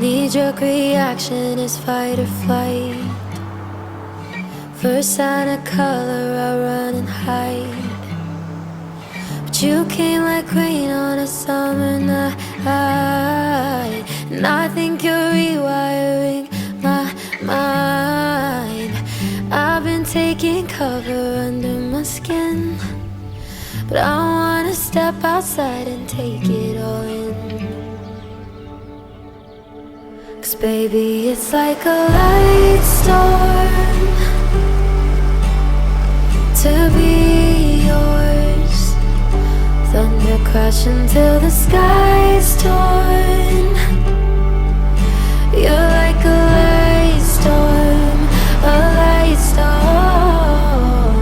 Knee-jerk reaction is fight or flight. First sign of color, I run and hide. But you came like rain on a summer night, and I think you're rewiring my mind. I've been taking cover under my skin, but I wanna step outside and take it all in. 'Cause baby, it's like a light storm to be yours. Thunder crashing till the sky's torn. You're like a light storm, a light storm.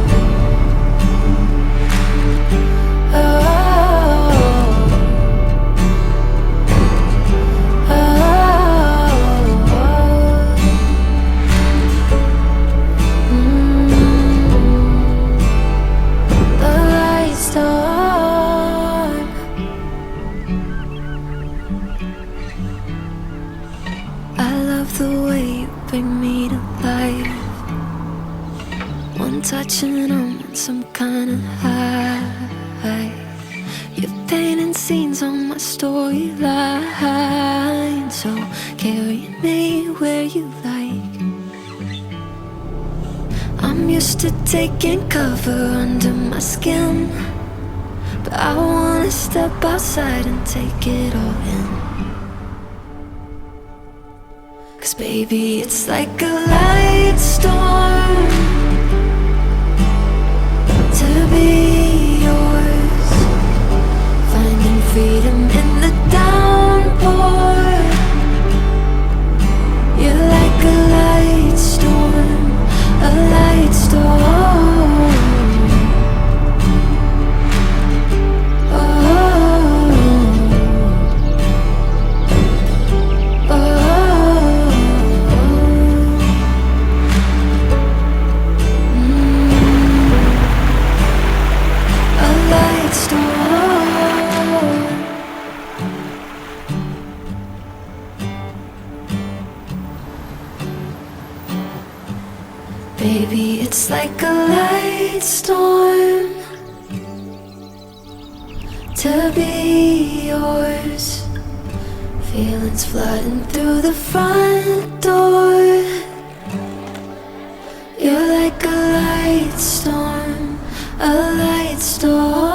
Oh. The way you bring me to life, one touch and I'm on some kind of high. You're painting scenes on my storyline, so carry me where you like. I'm used to taking cover under my skin, but I wanna step outside and take it all in. 'Cause baby, it's like a light storm to be yours. Finding freedom in the downpour. You're like a light storm, a light storm. Baby, it's like a light storm to be yours. Feelings flooding through the front door. You're like a light storm, a light storm.